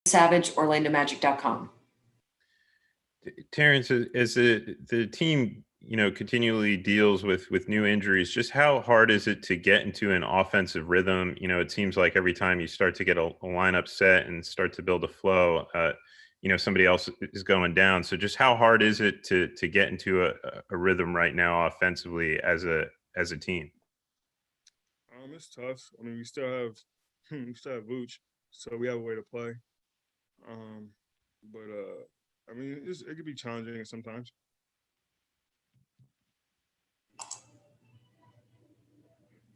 Savage, OrlandoMagic.com. Terrence, as the team, continually deals with new injuries, just how hard is it to get into an offensive rhythm? It seems like every time you start to get a lineup set and start to build a flow, somebody else is going down. So just how hard is it to get into a rhythm right now offensively as a team? It's tough. I mean, we still have Vooch, so we have a way to play. Um, but I mean, it could be challenging sometimes.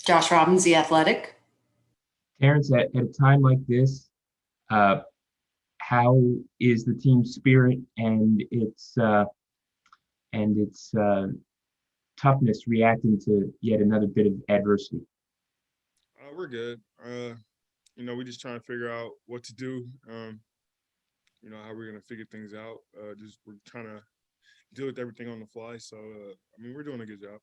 Josh Robbins, The Athletic. Terrence, at a time like this, how is the team spirit and its toughness reacting to yet another bit of adversity? We're good. We just trying to figure out what to do. How we're gonna figure things out. Just we're trying to deal with everything on the fly. So I mean, we're doing a good job.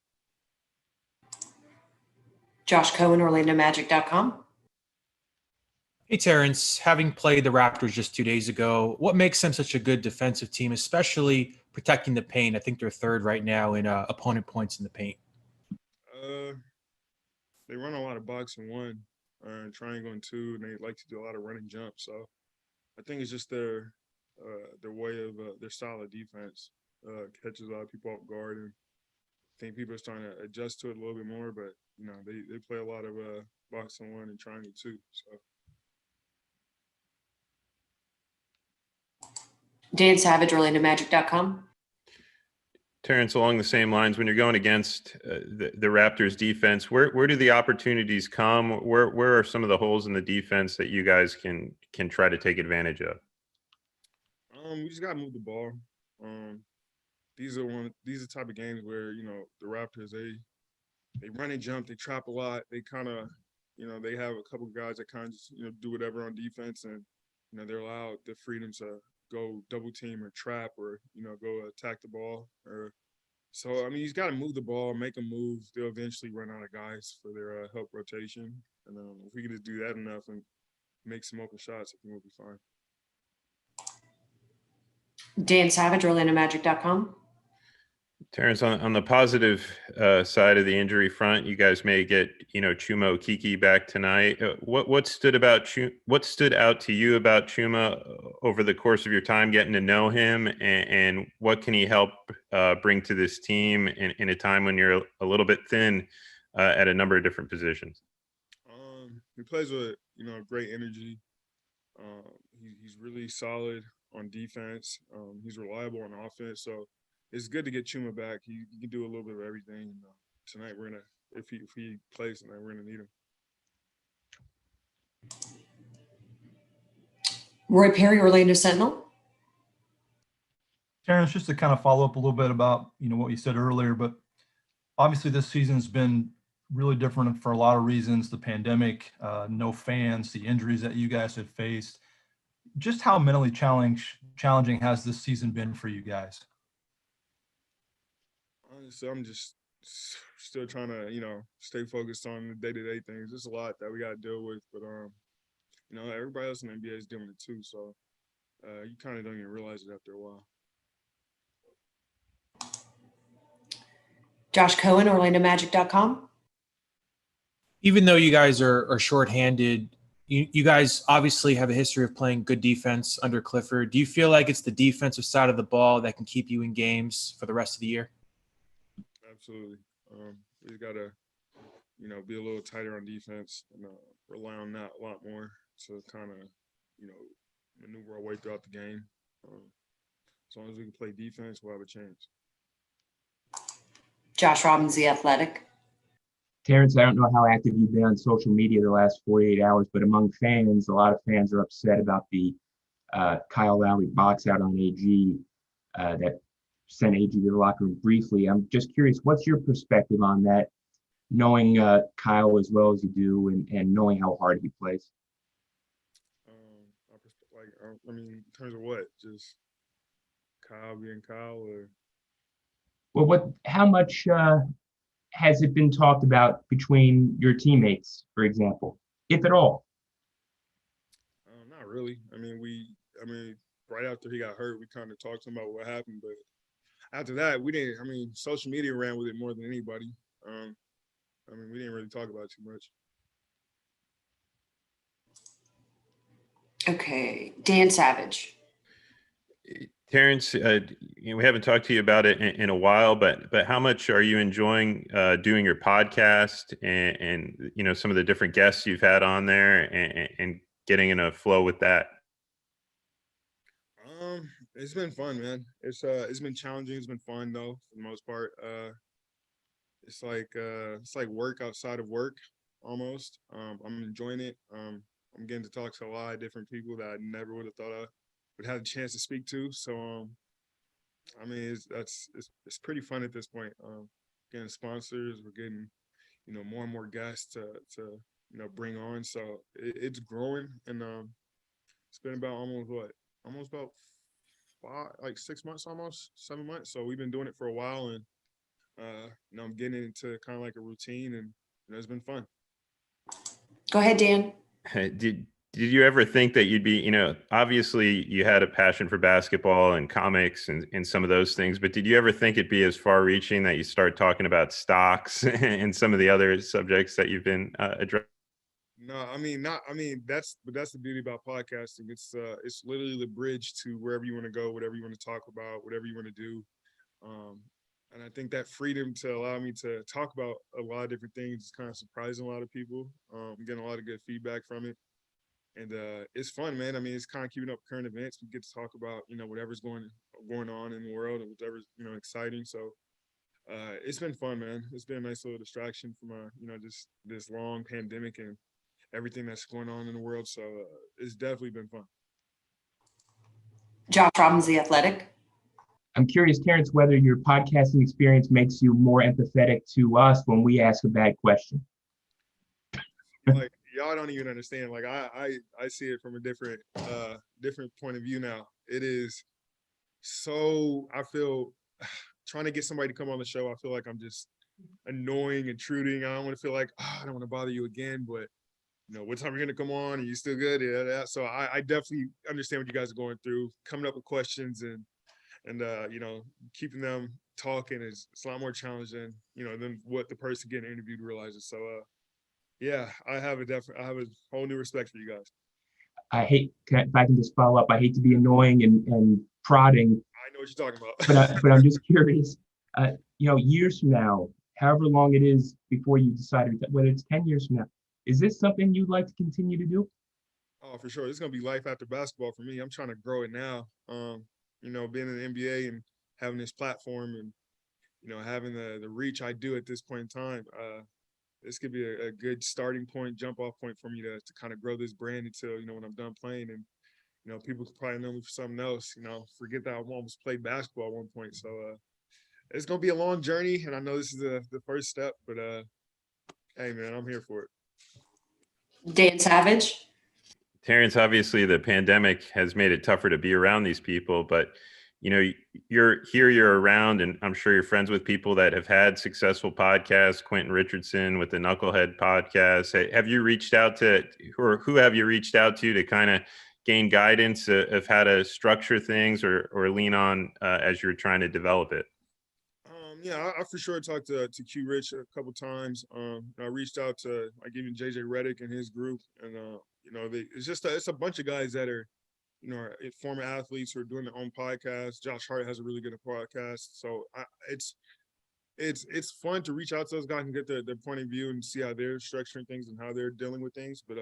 Josh Cohen, OrlandoMagic.com. Hey, Terrence, having played the Raptors just 2 days ago, what makes them such a good defensive team, especially protecting the paint? I think they're third right now in opponent points in the paint. They run a lot of box and one, triangle and two, and they like to do a lot of running jumps. So I think it's just their way of their style of defense catches a lot of people off guard, and I think people are starting to adjust to it a little bit more. But they play a lot of box and one and triangle two. So. Dan Savage, OrlandoMagic.com. Terrence, along the same lines, when you're going against the Raptors defense, where do the opportunities come? Where are some of the holes in the defense that you guys can try to take advantage of? We just gotta move the ball. These are the type of games where the Raptors they run and jump, they trap a lot. They kind of they have a couple of guys that kind of just do whatever on defense, and they're allowed the freedom to go double team or trap or go attack the ball. So I mean, he's got to move the ball, make them move. They'll eventually run out of guys for their help rotation, and if we can just do that enough and make some open shots, I think we'll be fine. Dan Savage, OrlandoMagic.com. Terrence, on the positive side of the injury front, you guys may get Chuma Okeke back tonight. What stood out to you about Chuma over the course of your time getting to know him, and what can he help bring to this team in a time when you're a little bit thin at a number of different positions? He plays with great energy. He's really solid on defense. He's reliable on offense. So it's good to get Chuma back. He can do a little bit of everything. Tonight if he plays tonight, we're gonna need him. Roy Perry, Orlando Sentinel. Terrence, just to kind of follow up a little bit about what you said earlier, but obviously this season's been really different for a lot of reasons. The pandemic, no fans, the injuries that you guys have faced. Just how mentally challenging has this season been for you guys? Honestly, I'm just still trying to, stay focused on the day-to-day things. There's a lot that we got to deal with, but everybody else in the NBA is doing it too. So you kind of don't even realize it after a while. Josh Cohen, OrlandoMagic.com. Even though you guys are shorthanded, you guys obviously have a history of playing good defense under Clifford. Do you feel like it's the defensive side of the ball that can keep you in games for the rest of the year? Absolutely. We just gotta, be a little tighter on defense and rely on that a lot more to kind of, maneuver our way throughout the game. As long as we can play defense, we'll have a chance. Josh Robbins, The Athletic. Terrence, I don't know how active you've been on social media the last 48 hours, but among fans, a lot of fans are upset about the Kyle Lowry box out on AG that sent AG to the locker room briefly. I'm just curious, what's your perspective on that, knowing Kyle as well as you do and knowing how hard he plays? I mean, in terms of what? Just Kyle being Kyle, or? Well, how much has it been talked about between your teammates, for example, if at all? Not really. I mean, right after he got hurt, we kind of talked to him about what happened, but after that, we didn't. I mean, social media ran with it more than anybody. We didn't really talk about it too much. Okay. Dan Savage. Terrence, we haven't talked to you about it in a while, but how much are you enjoying doing your podcast and some of the different guests you've had on there and getting in a flow with that? It's been fun, man. It's been challenging. It's been fun though, for the most part. It's like work outside of work almost. I'm enjoying it. I'm getting to talk to a lot of different people that I never would have thought I would have a chance to speak to. So it's pretty fun at this point. Getting sponsors, we're getting more and more guests to bring on. So it's growing, and it's been about almost about 6 months, almost 7 months. So we've been doing it for a while, and I'm getting into kind of like a routine, and it's been fun. Go ahead, Dan. Did you ever think that you'd be, obviously you had a passion for basketball and comics and some of those things, but did you ever think it'd be as far reaching that you start talking about stocks and some of the other subjects that you've been addressing? No, that's the beauty about podcasting. It's literally the bridge to wherever you want to go, whatever you want to talk about, whatever you want to do. And I think that freedom to allow me to talk about a lot of different things is kind of surprising a lot of people. I'm getting a lot of good feedback from it. And it's fun, man. I mean, it's kind of keeping up with current events. We get to talk about, whatever's going on in the world and whatever's, exciting. So it's been fun, man. It's been a nice little distraction from, just this long pandemic and everything that's going on in the world. So it's definitely been fun. Josh Robbins, The Athletic. I'm curious, Terrence, whether your podcasting experience makes you more empathetic to us when we ask a bad question. Like, y'all don't even understand. Like, I see it from a different point of view now. It is so, I feel trying to get somebody to come on the show, I feel like I'm just annoying, intruding. I don't want to feel like, I don't want to bother you again, but what time are you going to come on? Are you still good? Yeah. So I definitely understand what you guys are going through, coming up with questions and keeping them talking is it's a lot more challenging, than what the person getting interviewed realizes. So, yeah, I have a whole new respect for you guys. If I can just follow up, I hate to be annoying and prodding. I know what you're talking about. but I'm just curious, years from now, however long it is before you decide, whether it's 10 years from now, is this something you'd like to continue to do? Oh, for sure. It's going to be life after basketball for me. I'm trying to grow it now. Being in the NBA and having this platform and, having the reach I do at this point in time, this could be a good starting point, jump off point for me to kind of grow this brand until, when I'm done playing and, people could probably know me for something else, forget that I almost played basketball at one point. So it's going to be a long journey. And I know this is the first step, but hey, man, I'm here for it. Dan Savage. Terrence, obviously the pandemic has made it tougher to be around these people, but you're around, and I'm sure you're friends with people that have had successful podcasts. Quentin Richardson with the Knucklehead podcast. Have you reached out to, or who have you reached out to kind of gain guidance of how to structure things or lean on as you're trying to develop it? Yeah, I for sure talked to Q Rich a couple times. I reached out to even JJ Redick and his group, and it's a bunch of guys that are former athletes who are doing their own podcasts. Josh Hart has a really good podcast, so it's fun to reach out to those guys and get their point of view and see how they're structuring things and how they're dealing with things. But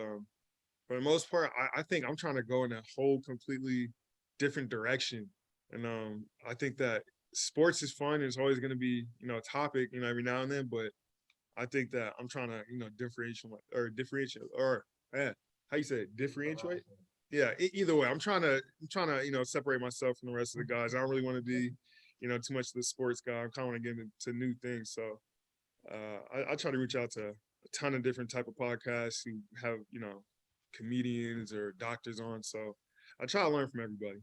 for the most part, I think I'm trying to go in a whole completely different direction, and I think that sports is fun. It's always going to be a topic every now and then, but I think that I'm trying to differentiate how you say it, differentiate. Yeah, either way, I'm trying to separate myself from the rest of the guys. I don't really want to be too much of the sports guy. I kind of want to get into new things. So I try to reach out to a ton of different type of podcasts who have comedians or doctors on. So I try to learn from everybody.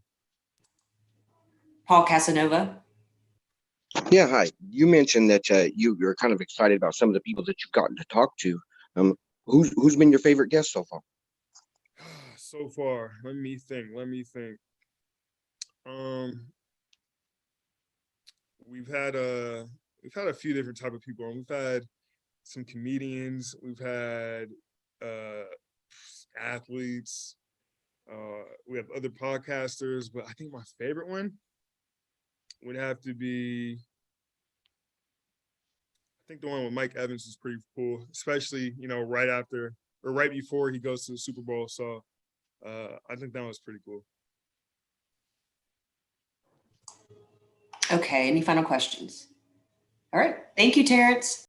Paul Casanova. Yeah, hi. You mentioned that you're kind of excited about some of the people that you've gotten to talk to. Who's been your favorite guest so far? So far, let me think. Um, we've had a few different type of people on. We've had some comedians. We've had athletes. We have other podcasters, but I think my favorite one would have to be. I think the one with Mike Evans is pretty cool, especially right after or right before he goes to the Super Bowl. So I think that was pretty cool. Okay, any final questions? All right, thank you, Terrence.